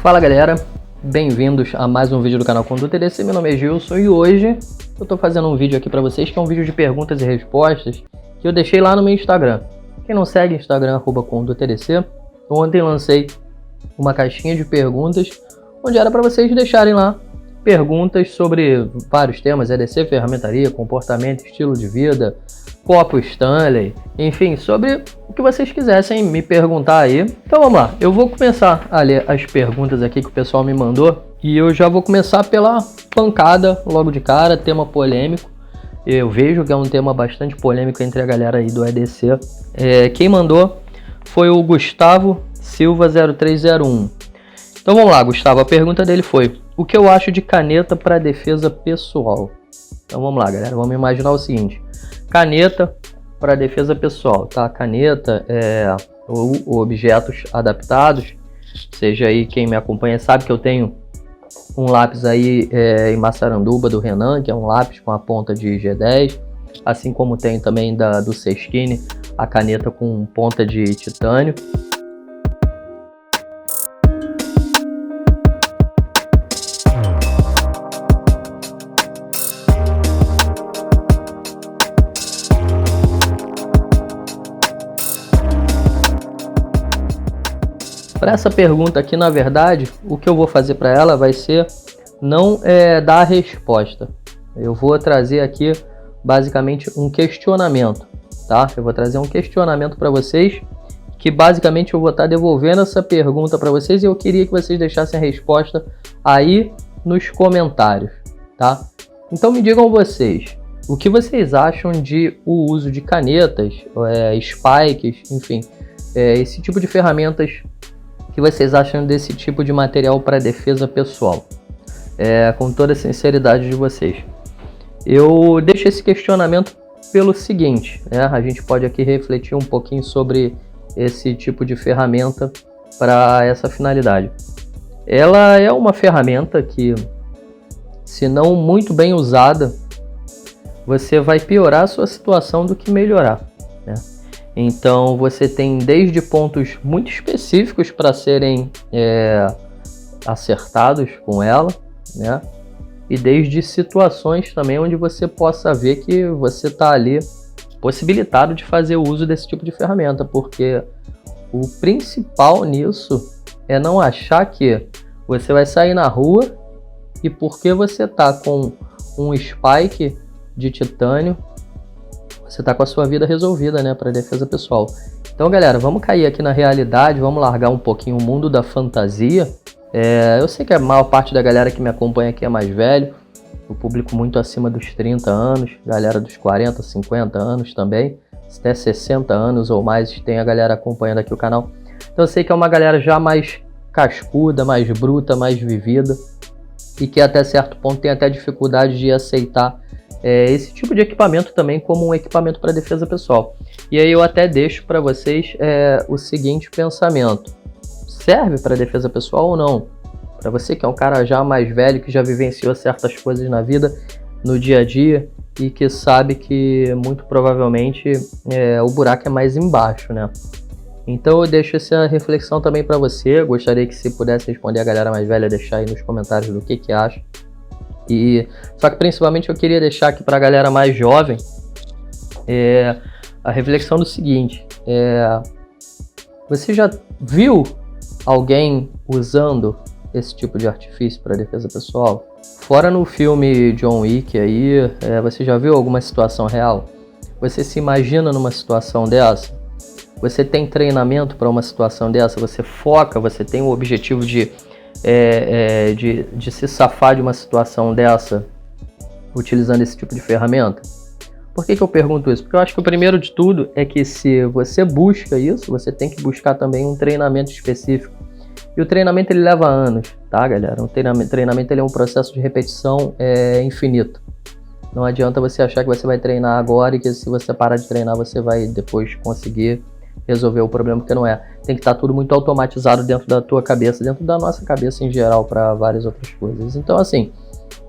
Fala galera, bem-vindos a mais um vídeo do canal Conduta EDC. Meu nome é Gilson e hoje eu tô fazendo um vídeo aqui pra vocês que é um vídeo de perguntas e respostas que eu deixei lá no meu Instagram. Quem não segue, Instagram @Conduta EDC. Ontem lancei uma caixinha de perguntas onde era para vocês deixarem lá perguntas sobre vários temas: EDC, ferramentaria, comportamento, estilo de vida, copo Stanley, enfim, sobre o que vocês quisessem me perguntar aí. Então vamos lá, eu vou começar a ler as perguntas aqui que o pessoal me mandou e eu já vou começar pela pancada logo de cara, tema polêmico. Eu vejo que é um tema bastante polêmico entre a galera aí do EDC. Quem mandou foi o Gustavo Silva 0301. Então vamos lá, Gustavo, a pergunta dele foi: o que eu acho de caneta para defesa pessoal? Então vamos lá, galera, vamos imaginar o seguinte: caneta para defesa pessoal, tá? Caneta ou objetos adaptados, seja aí quem me acompanha sabe que eu tenho um lápis aí em Massaranduba do Renan, que é um lápis com a ponta de G10, assim como tem também do Seskine, a caneta com ponta de titânio. Para essa pergunta aqui, na verdade, o que eu vou fazer para ela vai ser não dar a resposta. Eu vou trazer aqui basicamente um questionamento, tá? Eu vou trazer um questionamento para vocês, que basicamente eu vou estar devolvendo essa pergunta para vocês e eu queria que vocês deixassem a resposta aí nos comentários, tá? Então me digam vocês, o que vocês acham de o uso de canetas, spikes, enfim, esse tipo de ferramentas. O que vocês acham desse tipo de material para defesa pessoal? Com toda a sinceridade de vocês. Eu deixo esse questionamento pelo seguinte, a gente pode aqui refletir um pouquinho sobre esse tipo de ferramenta para essa finalidade. Ela é uma ferramenta que, se não muito bem usada, você vai piorar a sua situação do que melhorar, né? Então você tem desde pontos muito específicos para serem acertados com ela, né? E desde situações também onde você possa ver que você está ali possibilitado de fazer o uso desse tipo de ferramenta, porque o principal nisso é não achar que você vai sair na rua e porque você está com um spike de titânio, você está com a sua vida resolvida, né, para defesa pessoal. Então, galera, vamos cair aqui na realidade, vamos largar um pouquinho o mundo da fantasia. Eu sei que a maior parte da galera que me acompanha aqui é mais velho, o público muito acima dos 30 anos, galera dos 40, 50 anos também, até 60 anos ou mais tem a galera acompanhando aqui o canal. Então eu sei que é uma galera já mais cascuda, mais bruta, mais vivida, e que até certo ponto tem até dificuldade de aceitar esse tipo de equipamento também como um equipamento para defesa pessoal. E aí eu até deixo para vocês o seguinte pensamento: serve para defesa pessoal ou não? Para você que é um cara já mais velho, que já vivenciou certas coisas na vida, no dia a dia, e que sabe que muito provavelmente o buraco é mais embaixo, né? Então eu deixo essa reflexão também para você. Eu gostaria que, se pudesse responder a galera mais velha, deixar aí nos comentários do que acha. Só que principalmente eu queria deixar aqui para a galera mais jovem a reflexão do seguinte: você já viu alguém usando esse tipo de artifício para defesa pessoal? Fora no filme John Wick aí, você já viu alguma situação real? Você se imagina numa situação dessa? Você tem treinamento para uma situação dessa? Você foca, você tem o objetivo de se safar de uma situação dessa utilizando esse tipo de ferramenta? Por que eu pergunto isso? Porque eu acho que o primeiro de tudo é que, se você busca isso, você tem que buscar também um treinamento específico. E o treinamento, ele leva anos, tá, galera? O treinamento ele é um processo de repetição infinito. Não adianta você achar que você vai treinar agora e que, se você parar de treinar, você vai depois conseguir resolver o problema, porque não é. Tem que estar tudo muito automatizado dentro da tua cabeça, dentro da nossa cabeça em geral, para várias outras coisas. Então, assim,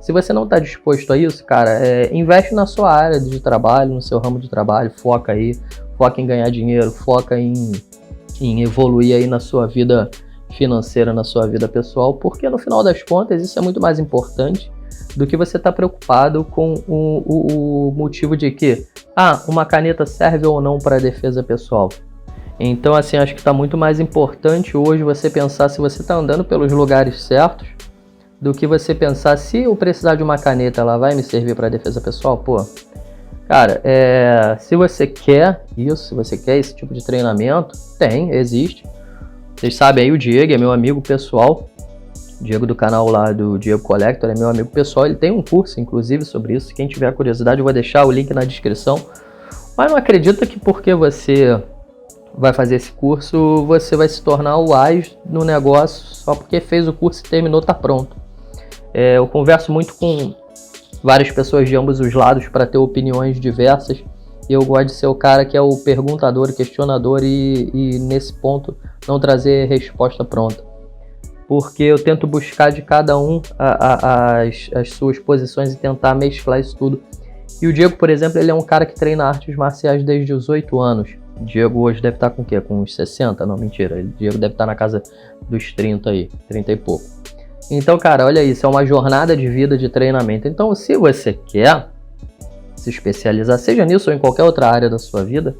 se você não está disposto a isso, cara, investe na sua área de trabalho, no seu ramo de trabalho, foca aí, foca em ganhar dinheiro, foca em evoluir aí na sua vida financeira na sua vida pessoal, porque no final das contas isso é muito mais importante do que você estar preocupado com o motivo de que uma caneta serve ou não para defesa pessoal. Então, assim, acho que está muito mais importante hoje você pensar se você está andando pelos lugares certos do que você pensar se eu precisar de uma caneta, ela vai me servir para defesa pessoal. Pô, cara, se você quer isso, se você quer esse tipo de treinamento, existe. Vocês sabem aí, o Diego é meu amigo pessoal. Diego do canal lá do Diego Collector é meu amigo pessoal. Ele tem um curso, inclusive, sobre isso. Quem tiver curiosidade, eu vou deixar o link na descrição. Mas não acredita que porque você vai fazer esse curso, você vai se tornar o AIS no negócio só porque fez o curso e terminou, tá pronto. Eu converso muito com várias pessoas de ambos os lados para ter opiniões diversas. E eu gosto de ser o cara que é o perguntador, questionador e nesse ponto não trazer resposta pronta. Porque eu tento buscar de cada um as suas posições e tentar mesclar isso tudo. E o Diego, por exemplo, ele é um cara que treina artes marciais desde os 8 anos. O Diego hoje deve estar com o quê? Com uns 60? Não, mentira. O Diego deve estar na casa dos 30 aí, 30 e pouco. Então, cara, olha isso, é uma jornada de vida de treinamento. Então, se você quer se especializar, seja nisso ou em qualquer outra área da sua vida,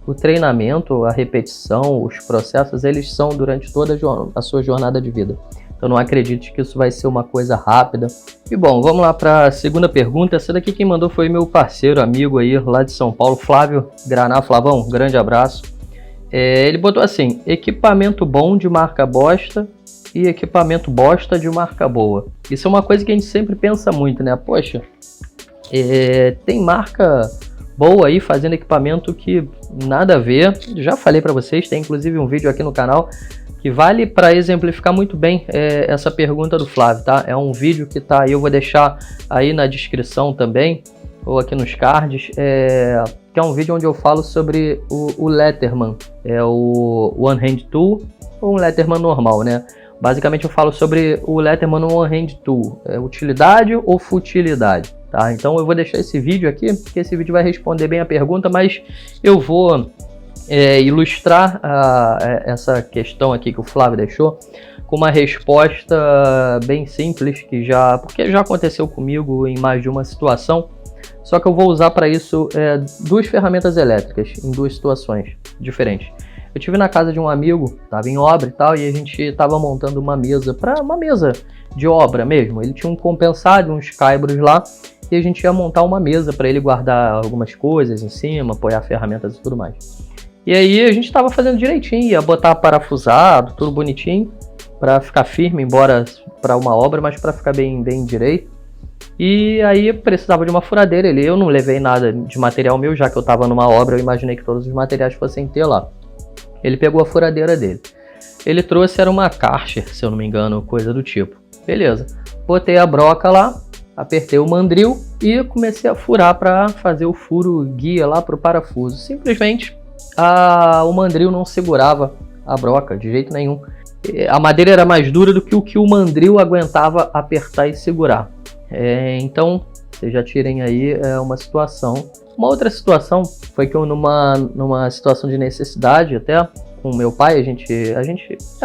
o treinamento, a repetição, os processos, eles são durante toda a sua jornada de vida. Então não acredite que isso vai ser uma coisa rápida. E bom, vamos lá para a segunda pergunta. Essa daqui quem mandou foi meu parceiro, amigo aí lá de São Paulo, Flávio Graná. Flavão, grande abraço. Ele botou assim: equipamento bom de marca bosta e equipamento bosta de marca boa. Isso é uma coisa que a gente sempre pensa muito, né? Poxa, tem marca boa aí fazendo equipamento que nada a ver. Já falei para vocês, tem inclusive um vídeo aqui no canal que vale para exemplificar muito bem essa pergunta do Flávio, tá? É um vídeo que tá aí, eu vou deixar aí na descrição também, ou aqui nos cards, que é um vídeo onde eu falo sobre o Letterman, o One Hand Tool, ou um Letterman normal, né? Basicamente eu falo sobre o Letterman One Hand Tool, utilidade ou futilidade, tá? Então eu vou deixar esse vídeo aqui, porque esse vídeo vai responder bem a pergunta, mas eu vou ilustrar essa questão aqui que o Flávio deixou com uma resposta bem simples, porque já aconteceu comigo em mais de uma situação, só que eu vou usar para isso duas ferramentas elétricas em duas situações diferentes. Eu estive na casa de um amigo, estava em obra e tal, e a gente estava montando uma mesa de obra mesmo. Ele tinha um compensado, uns caibros lá, e a gente ia montar uma mesa para ele guardar algumas coisas em cima, apoiar ferramentas e tudo mais. E aí a gente estava fazendo direitinho, ia botar parafusado, tudo bonitinho, para ficar firme, embora para uma obra, mas para ficar bem direito. E aí precisava de uma furadeira, eu não levei nada de material meu, já que eu estava numa obra, eu imaginei que todos os materiais fossem ter lá. Ele pegou a furadeira dele. Ele trouxe, era uma Karcher, se eu não me engano, coisa do tipo. Beleza, botei a broca lá, apertei o mandril e comecei a furar para fazer o furo guia lá para o parafuso. Simplesmente o mandril não segurava a broca de jeito nenhum. A madeira era mais dura do que o mandril aguentava apertar e segurar. Então, vocês já tirem aí uma situação. Uma outra situação foi que eu numa situação de necessidade, até com meu pai, a gente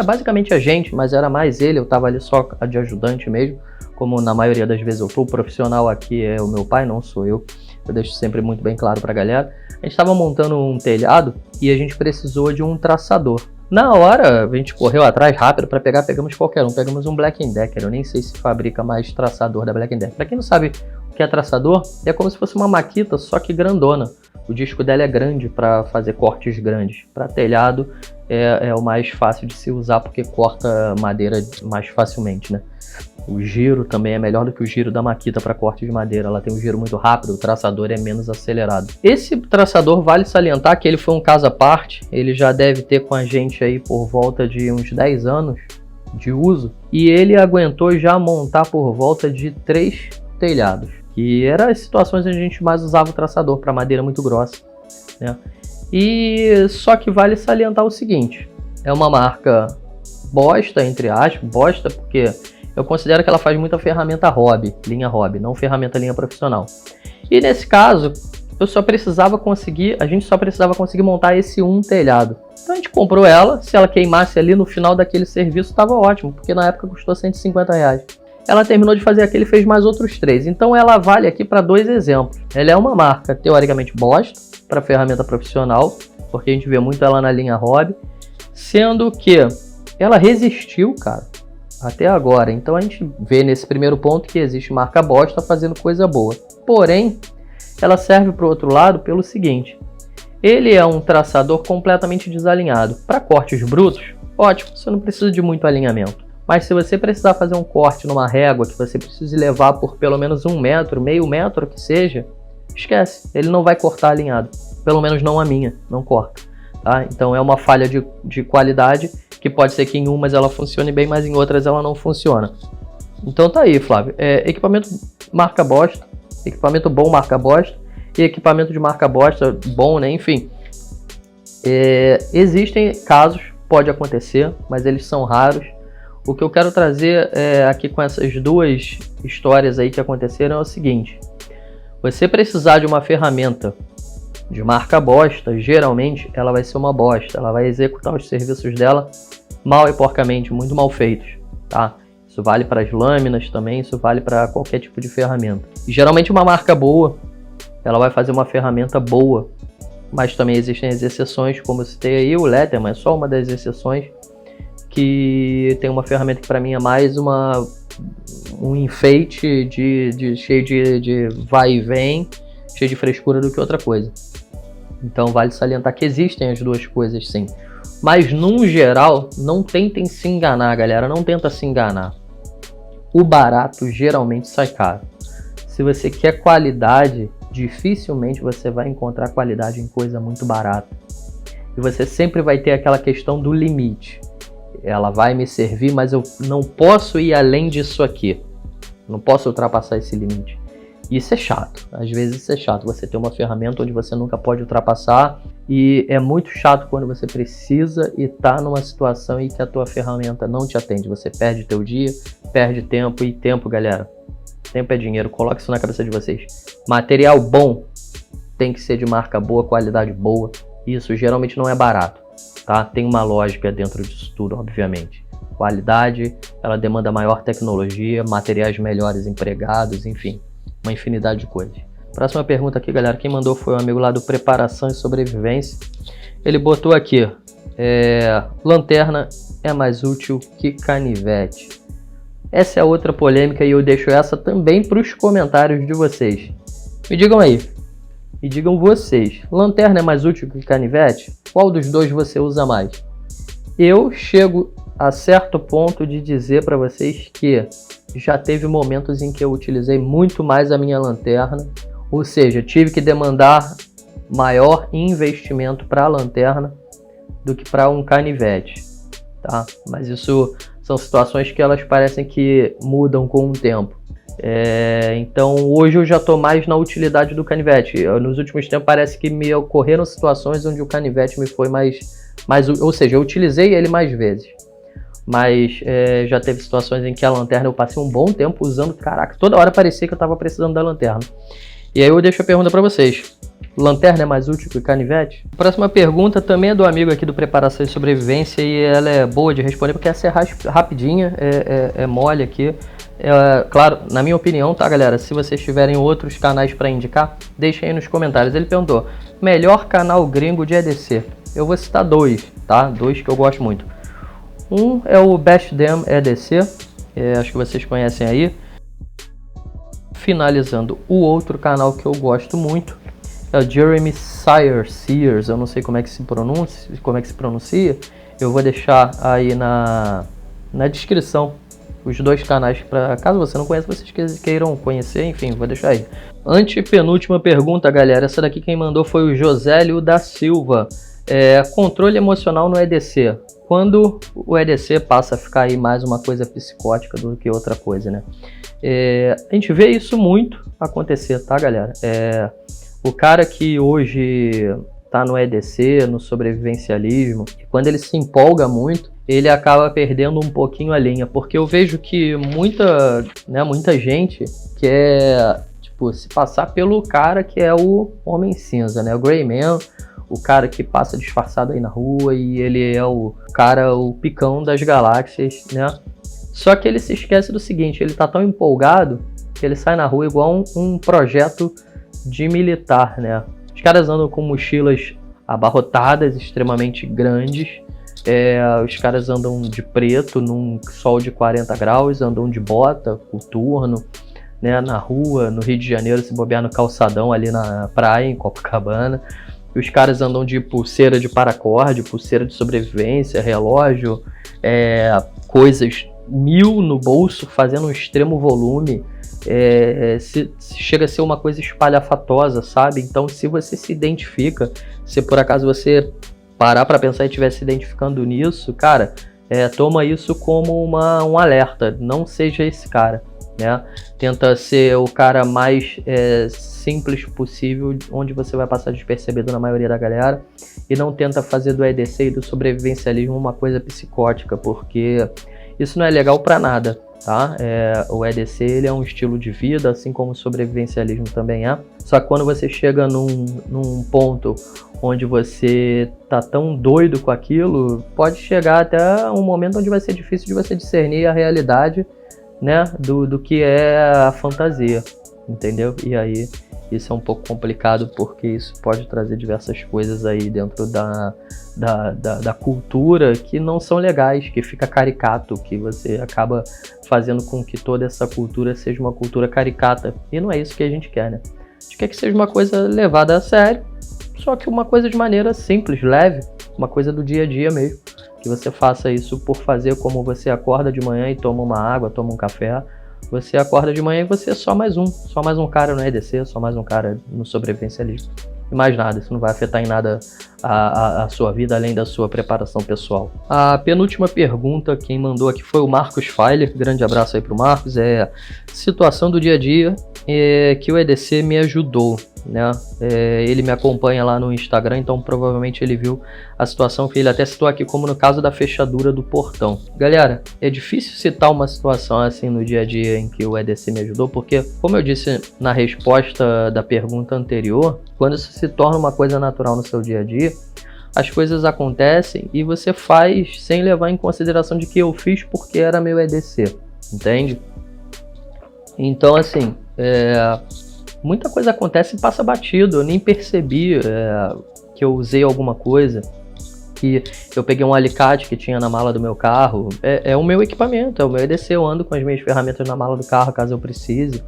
basicamente a gente, mas era mais ele, eu estava ali só de ajudante mesmo, como na maioria das vezes eu tô, o profissional aqui é o meu pai, não sou eu deixo sempre muito bem claro pra galera. A gente estava montando um telhado e a gente precisou de um traçador. Na hora, a gente correu atrás rápido para pegamos qualquer um, pegamos um Black & Decker, eu nem sei se fabrica mais traçador da Black & Decker. Para quem não sabe o que é traçador, é como se fosse uma Makita, só que grandona. O disco dela é grande para fazer cortes grandes. Para telhado é o mais fácil de se usar porque corta madeira mais facilmente, né? O giro também é melhor do que o giro da Makita para corte de madeira. Ela tem um giro muito rápido, o traçador é menos acelerado. Esse traçador, vale salientar que ele foi um caso à parte. Ele já deve ter com a gente aí por volta de uns 10 anos de uso. E ele aguentou já montar por volta de 3 telhados. Que eram as situações onde a gente mais usava o traçador para madeira muito grossa, né? E só que vale salientar o seguinte. É uma marca bosta, entre aspas, bosta porque eu considero que ela faz muita ferramenta hobby, linha hobby, não ferramenta linha profissional. E nesse caso, a gente só precisava conseguir montar esse um telhado. Então a gente comprou ela, se ela queimasse ali no final daquele serviço, estava ótimo, porque na época custou R$150. Ela terminou de fazer aquele e fez mais outros 3. Então ela vale aqui para 2 exemplos. Ela é uma marca teoricamente bosta para ferramenta profissional, porque a gente vê muito ela na linha hobby, sendo que ela resistiu, cara, até agora. Então a gente vê nesse primeiro ponto que existe marca bosta fazendo coisa boa. Porém, ela serve para o outro lado pelo seguinte: ele é um traçador completamente desalinhado. Para cortes brutos, ótimo, você não precisa de muito alinhamento. Mas se você precisar fazer um corte numa régua que você precise levar por pelo menos 1 metro, meio metro que seja, esquece, ele não vai cortar alinhado. Pelo menos não a minha, não corta. Tá? Então é uma falha de qualidade, que pode ser que em umas ela funcione bem, mas em outras ela não funciona. Então tá aí, Flávio. Equipamento marca bosta, equipamento bom marca bosta, e equipamento de marca bosta bom, né? Enfim. Existem casos, pode acontecer, mas eles são raros. O que eu quero trazer aqui com essas 2 histórias aí que aconteceram é o seguinte: você precisar de uma ferramenta de marca bosta, geralmente ela vai ser uma bosta, ela vai executar os serviços dela mal e porcamente, muito mal feitos, tá? Isso vale para as lâminas também, isso vale para qualquer tipo de ferramenta. E geralmente uma marca boa, ela vai fazer uma ferramenta boa, mas também existem as exceções, como eu citei aí, o Letterman é só uma das exceções, que tem uma ferramenta que para mim é mais um enfeite cheio de vai e vem, cheio de frescura do que outra coisa. Então vale salientar que existem as 2 coisas sim. Mas num geral, não tentem se enganar, galera, não tenta se enganar. O barato geralmente sai caro. Se você quer qualidade, dificilmente você vai encontrar qualidade em coisa muito barata. E você sempre vai ter aquela questão do limite. Ela vai me servir, mas eu não posso ir além disso aqui. Não posso ultrapassar esse limite. Isso é chato. Às vezes isso é chato. Você ter uma ferramenta onde você nunca pode ultrapassar. E é muito chato quando você precisa e tá numa situação em que a tua ferramenta não te atende. Você perde teu dia, perde tempo. E tempo, galera, tempo é dinheiro. Coloque isso na cabeça de vocês. Material bom tem que ser de marca boa, qualidade boa. Isso geralmente não é barato. Tá? Tem uma lógica dentro disso tudo, obviamente. Qualidade, ela demanda maior tecnologia, materiais melhores empregados, enfim, uma infinidade de coisas. Próxima pergunta aqui, galera, quem mandou foi um amigo lá do Preparação e Sobrevivência. Ele botou aqui, lanterna é mais útil que canivete. Essa é outra polêmica e eu deixo essa também para os comentários de vocês. Me digam aí. E digam vocês, lanterna é mais útil que canivete? Qual dos 2 você usa mais? Eu chego a certo ponto de dizer para vocês que já teve momentos em que eu utilizei muito mais a minha lanterna, ou seja, tive que demandar maior investimento para a lanterna do que para um canivete, tá? Mas isso são situações que elas parecem que mudam com o tempo. Então hoje eu já estou mais na utilidade do canivete. Nos últimos tempos parece que me ocorreram situações onde o canivete me foi mais ou seja, eu utilizei ele mais vezes. Mas já teve situações em que a lanterna eu passei um bom tempo usando, caraca, toda hora parecia que eu estava precisando da lanterna. E aí eu deixo a pergunta para vocês: lanterna é mais útil que canivete? Próxima pergunta também é do amigo aqui do Preparação e Sobrevivência e ela é boa de responder porque essa é rapidinha, é mole aqui. Claro, na minha opinião, tá, galera? Se vocês tiverem outros canais para indicar, deixem aí nos comentários. Ele perguntou: melhor canal gringo de EDC? Eu vou citar 2, tá? 2 que eu gosto muito. Um é o Best Damn EDC, acho que vocês conhecem aí. Finalizando, o outro canal que eu gosto muito é o Jeremy Sears, eu não sei como é que se pronuncia, eu vou deixar aí na descrição os 2 canais, para caso você não conheça, vocês queiram conhecer, enfim, vou deixar aí. Antepenúltima pergunta, galera, essa daqui quem mandou foi o Josélio da Silva. Controle emocional no EDC. Quando o EDC passa a ficar aí mais uma coisa psicótica do que outra coisa, né? A gente vê isso muito acontecer, tá, galera? O cara que hoje tá no EDC, no sobrevivencialismo, quando ele se empolga muito, ele acaba perdendo um pouquinho a linha, porque eu vejo que muita gente quer tipo, se passar pelo cara que é o Homem Cinza, né? O Grey Man, o cara que passa disfarçado aí na rua e ele é o cara, o picão das galáxias, né? Só que ele se esquece do seguinte, ele tá tão empolgado que ele sai na rua igual um projeto de militar, né? Os caras andam com mochilas abarrotadas, extremamente grandes. Os caras andam de preto num sol de 40 graus, andam de bota, coturno, né? Na rua, no Rio de Janeiro, se bobear no calçadão ali na praia, em Copacabana. E os caras andam de pulseira de paracorde, pulseira de sobrevivência, relógio, coisas 1000 no bolso, fazendo um extremo volume. Chega a ser uma coisa espalhafatosa, sabe? Então, se você se identifica, se por acaso você parar para pensar e estiver se identificando nisso, cara, toma isso como um alerta. Não seja esse cara, né? Tenta ser o cara mais simples possível, onde você vai passar despercebido na maioria da galera, e não tenta fazer do EDC e do sobrevivencialismo uma coisa psicótica, porque isso não é legal para nada. Tá? O EDC ele é um estilo de vida, assim como o sobrevivencialismo também é. Só que quando você chega num ponto onde você tá tão doido com aquilo, pode chegar até um momento onde vai ser difícil de você discernir a realidade, né, do que é a fantasia, entendeu? E aí isso é um pouco complicado, porque isso pode trazer diversas coisas aí dentro da cultura que não são legais, que fica caricato, que você acaba fazendo com que toda essa cultura seja uma cultura caricata. E não é isso que a gente quer, né? A gente quer que seja uma coisa levada a sério, só que uma coisa de maneira simples, leve, uma coisa do dia a dia mesmo. Que você faça isso por fazer, como você acorda de manhã e toma uma água, toma um café. Você acorda de manhã e você é só mais um cara no EDC, só mais um cara no sobrevivencialismo. E mais nada, isso não vai afetar em nada a sua vida, além da sua preparação pessoal. A penúltima pergunta, quem mandou aqui foi o Marcos Feiler, grande abraço aí pro Marcos, situação do dia a dia que o EDC me ajudou, né? Ele me acompanha lá no Instagram, então provavelmente ele viu a situação que ele até citou aqui, como no caso da fechadura do portão. Galera, é difícil citar uma situação assim no dia a dia em que o EDC me ajudou, porque, como eu disse na resposta da pergunta anterior, quando isso se torna uma coisa natural no seu dia a dia, as coisas acontecem e você faz sem levar em consideração de que eu fiz porque era meu EDC, entende? Então, assim, muita coisa acontece e passa batido. Eu nem percebi que eu usei alguma coisa, que eu peguei um alicate que tinha na mala do meu carro. É o meu equipamento, é o meu EDC. Eu ando com as minhas ferramentas na mala do carro caso eu precise.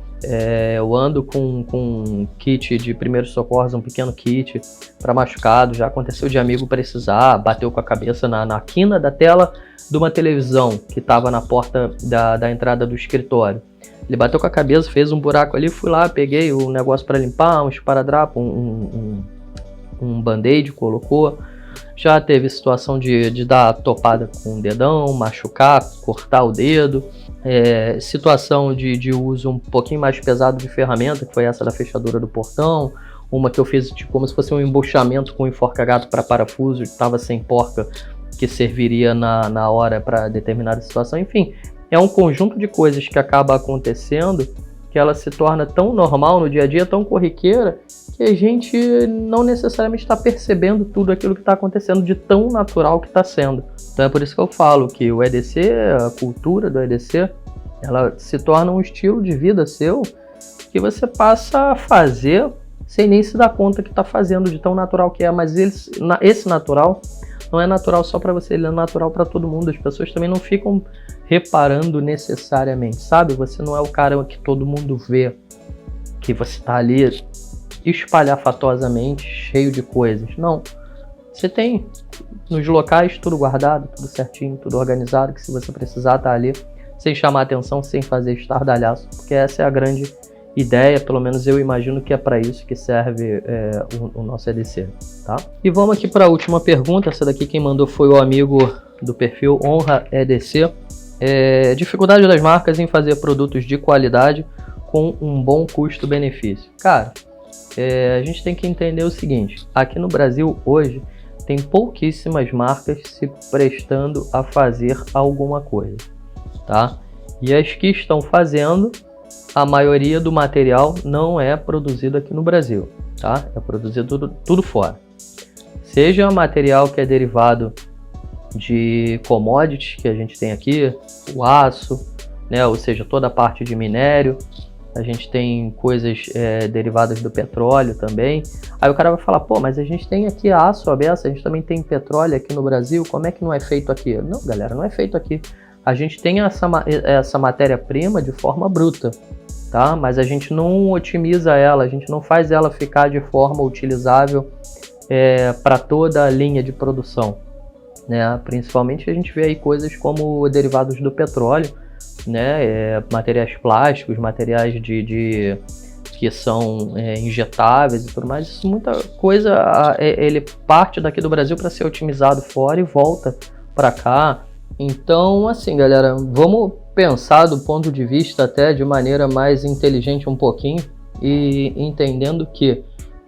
Eu ando com um kit de primeiros socorros, um pequeno kit para machucado. Já aconteceu de amigo precisar, bateu com a cabeça na quina da tela de uma televisão que estava na porta da entrada do escritório. Ele bateu com a cabeça, fez um buraco ali, fui lá, peguei o negócio para limpar, um esparadrapo, um band-aid, colocou. Já teve situação de dar topada com o dedão, machucar, cortar o dedo. Situação de uso um pouquinho mais pesado de ferramenta, que foi essa da fechadura do portão. Uma que eu fiz como se fosse um embuchamento com enforca-gato para parafuso, estava sem porca, que serviria na hora para determinada situação. Enfim, é um conjunto de coisas que acaba acontecendo, que ela se torna tão normal no dia a dia, tão corriqueira, que a gente não necessariamente está percebendo tudo aquilo que está acontecendo de tão natural que está sendo. Então é por isso que eu falo que o EDC, a cultura do EDC, ela se torna um estilo de vida seu, que você passa a fazer sem nem se dar conta que está fazendo, de tão natural que é. Mas esse natural não é natural só para você, ele é natural para todo mundo. As pessoas também não ficam reparando necessariamente, sabe? Você não é o cara que todo mundo vê, que você tá ali espalhafatosamente cheio de coisas. Não. Você tem nos locais tudo guardado, tudo certinho, tudo organizado, que se você precisar tá ali, sem chamar atenção, sem fazer estardalhaço, porque essa é a grande ideia, pelo menos eu imagino que é para isso que serve o nosso EDC, tá? E vamos aqui para a última pergunta. Essa daqui quem mandou foi o amigo do perfil Honra EDC. Dificuldade das marcas em fazer produtos de qualidade com um bom custo-benefício. Cara, a gente tem que entender o seguinte: aqui no Brasil hoje tem pouquíssimas marcas se prestando a fazer alguma coisa, tá? E as que estão fazendo a maioria do material não é produzido aqui no Brasil, tá? É produzido tudo fora. Seja material que é derivado de commodities que a gente tem aqui, o aço, né? Ou seja, toda a parte de minério. A gente tem coisas derivadas do petróleo também. Aí o cara vai falar, pô, mas a gente tem aqui aço à beça, a gente também tem petróleo aqui no Brasil, como é que não é feito aqui? Não, galera, não é feito aqui. A gente tem essa matéria-prima de forma bruta, tá? Mas a gente não otimiza ela, a gente não faz ela ficar de forma utilizável para toda a linha de produção, né? Principalmente a gente vê aí coisas como derivados do petróleo, né? Materiais plásticos, materiais que são injetáveis e tudo mais. Isso, muita coisa ele parte daqui do Brasil para ser otimizado fora e volta para cá. Então, assim, galera, vamos pensar do ponto de vista até de maneira mais inteligente um pouquinho e entendendo que,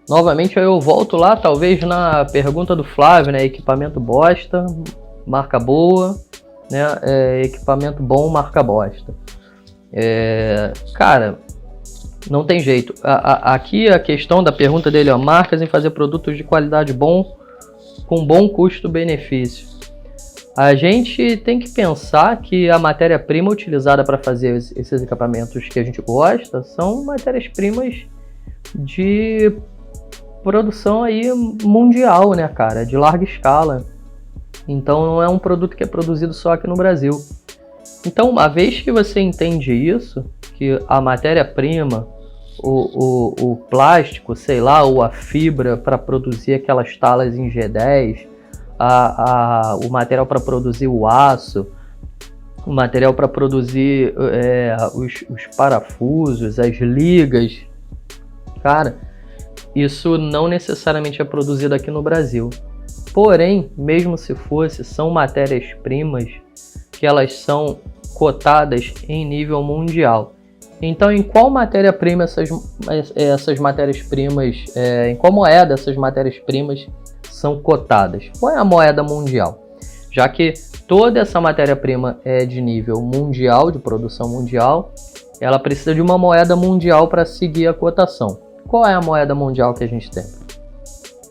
novamente, eu volto lá, talvez na pergunta do Flávio, né? Equipamento bosta, marca boa, né? Equipamento bom, marca bosta. Cara, não tem jeito. Aqui a questão da pergunta dele, ó, marcas em fazer produtos de qualidade bom, com bom custo-benefício. A gente tem que pensar que a matéria-prima utilizada para fazer esses equipamentos que a gente gosta são matérias-primas de produção aí mundial, né, cara? De larga escala. Então não é um produto que é produzido só aqui no Brasil. Então, uma vez que você entende isso, que a matéria-prima, o plástico, sei lá, ou a fibra para produzir aquelas talas em G10, o material para produzir o aço, o material para produzir os parafusos, as ligas, cara, isso não necessariamente é produzido aqui no Brasil. Porém, mesmo se fosse, são matérias-primas que elas são cotadas em nível mundial. Então, em qual matéria-prima essas matérias-primas, em qual moeda essas matérias-primas são cotadas? Qual é a moeda mundial? Já que toda essa matéria-prima é de nível mundial, de produção mundial, ela precisa de uma moeda mundial para seguir a cotação. Qual é a moeda mundial que a gente tem?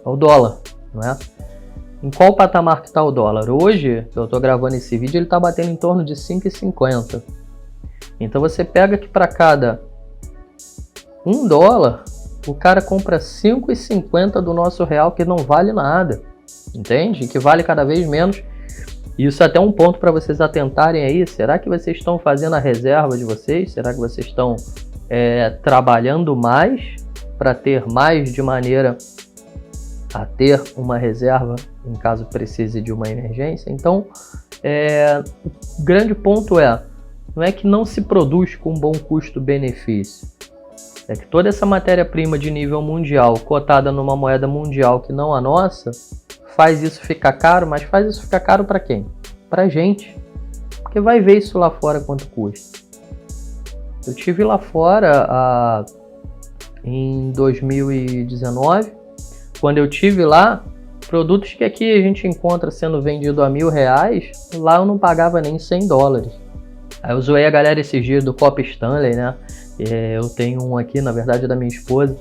É o dólar, não é? Em qual patamar que está o dólar? Hoje, eu estou gravando esse vídeo, ele está batendo em torno de 5,50. Então você pega que para cada $1, o cara compra 5,50 do nosso real, que não vale nada, entende? Que vale cada vez menos. Isso é até um ponto para vocês atentarem aí. Será que vocês estão fazendo a reserva de vocês? Será que vocês estão trabalhando mais para ter mais, de maneira a ter uma reserva em caso precise de uma emergência? Então, o grande ponto não é que não se produz com bom custo-benefício. É que toda essa matéria-prima de nível mundial, cotada numa moeda mundial que não a nossa, faz isso ficar caro, mas faz isso ficar caro para quem? Pra gente. Porque vai ver isso lá fora quanto custa. Eu tive lá fora em 2019, quando eu tive lá, produtos que aqui a gente encontra sendo vendido a R$1.000, lá eu não pagava nem $100. Aí eu zoei a galera esses dias do copo Stanley, né? Eu tenho um aqui, na verdade, da minha esposa.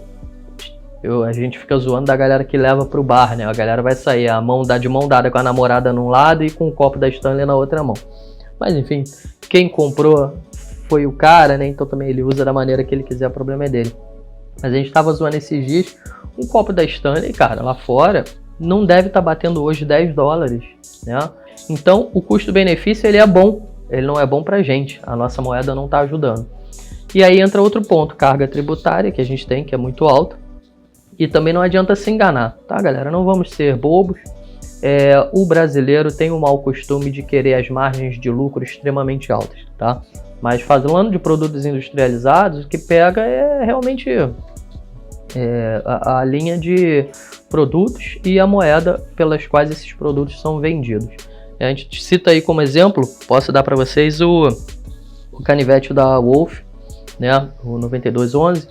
A gente fica zoando da galera que leva pro bar, né? A galera vai sair de mão dada com a namorada num lado e com o copo da Stanley na outra mão. Mas enfim, quem comprou foi o cara, né? Então também ele usa da maneira que ele quiser, o problema é dele. Mas a gente tava zoando esses dias, um copo da Stanley, cara, lá fora, não deve estar batendo hoje $10, né? Então o custo-benefício ele é bom, ele não é bom pra gente, a nossa moeda não tá ajudando. E aí entra outro ponto, carga tributária que a gente tem, que é muito alta. E também não adianta se enganar, tá, galera? Não vamos ser bobos. O brasileiro tem o mau costume de querer as margens de lucro extremamente altas, tá? Mas falando de produtos industrializados, o que pega é realmente a linha de produtos e a moeda pelas quais esses produtos são vendidos. A gente cita aí como exemplo, posso dar para vocês o canivete da Wolf, né, o 9211,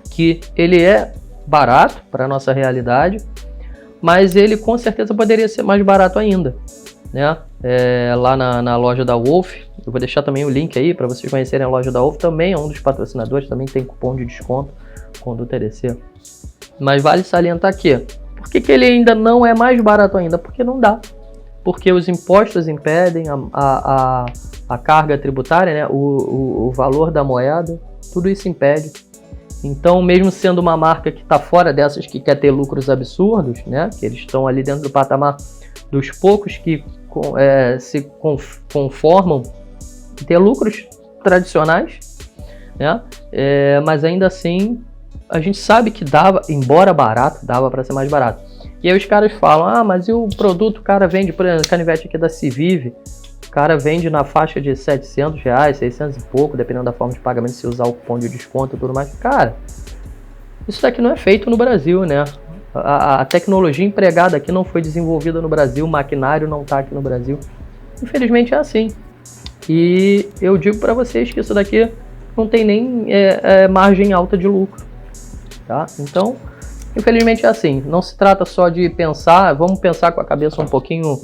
que ele é barato para a nossa realidade, mas ele com certeza poderia ser mais barato ainda. né? Lá na loja da Wolf. Eu vou deixar também o link aí para vocês conhecerem a loja da Wolf. Também é um dos patrocinadores, também tem cupom de desconto, Conduta EDC. Mas vale salientar aqui, por que ele ainda não é mais barato ainda? Porque não dá. Porque os impostos impedem, a carga tributária, né? o valor da moeda, tudo isso impede. Então, mesmo sendo uma marca que está fora dessas que quer ter lucros absurdos, né? Que eles estão ali dentro do patamar dos poucos que se conformam em ter lucros tradicionais, né? Mas ainda assim, a gente sabe que dava, embora barato, dava para ser mais barato. E aí os caras falam, mas e o produto, o cara vende, por exemplo, o canivete aqui da Civive, o cara vende na faixa de R$700, 600 e pouco, dependendo da forma de pagamento, se usar o cupom de desconto e tudo mais. Cara, isso daqui não é feito no Brasil, né? A tecnologia empregada aqui não foi desenvolvida no Brasil, o maquinário não está aqui no Brasil. Infelizmente é assim. E eu digo para vocês que isso daqui não tem nem margem alta de lucro, tá? Então, infelizmente é assim. Não se trata só de pensar, vamos pensar com a cabeça um pouquinho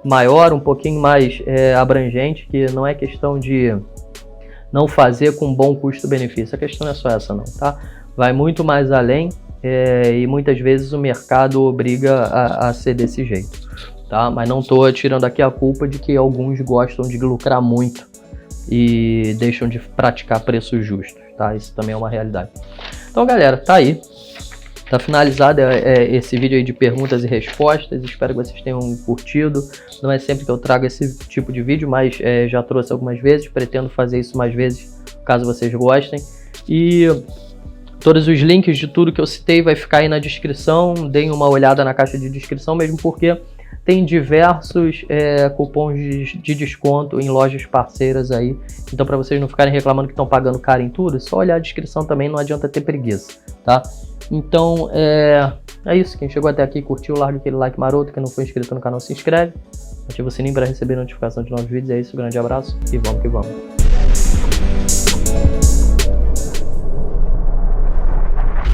maior, um pouquinho mais abrangente, que não é questão de não fazer com bom custo-benefício. A questão não é só essa não, tá? Vai muito mais além e muitas vezes o mercado obriga a ser desse jeito, tá? Mas não estou tirando aqui a culpa de que alguns gostam de lucrar muito e deixam de praticar preços justos, tá? Isso também é uma realidade. Então, galera, tá aí. Tá finalizado esse vídeo aí de perguntas e respostas. Espero que vocês tenham curtido. Não é sempre que eu trago esse tipo de vídeo, mas já trouxe algumas vezes. Pretendo fazer isso mais vezes, caso vocês gostem. E todos os links de tudo que eu citei vai ficar aí na descrição. Deem uma olhada na caixa de descrição, mesmo porque tem diversos cupons de desconto em lojas parceiras aí. Então, para vocês não ficarem reclamando que estão pagando caro em tudo, é só olhar a descrição também, não adianta ter preguiça, tá? Então, é isso. Quem chegou até aqui, curtiu, larga aquele like maroto. Quem não for inscrito no canal, se inscreve. Ativa o sininho para receber notificação de novos vídeos. É isso, grande abraço e vamos que vamos.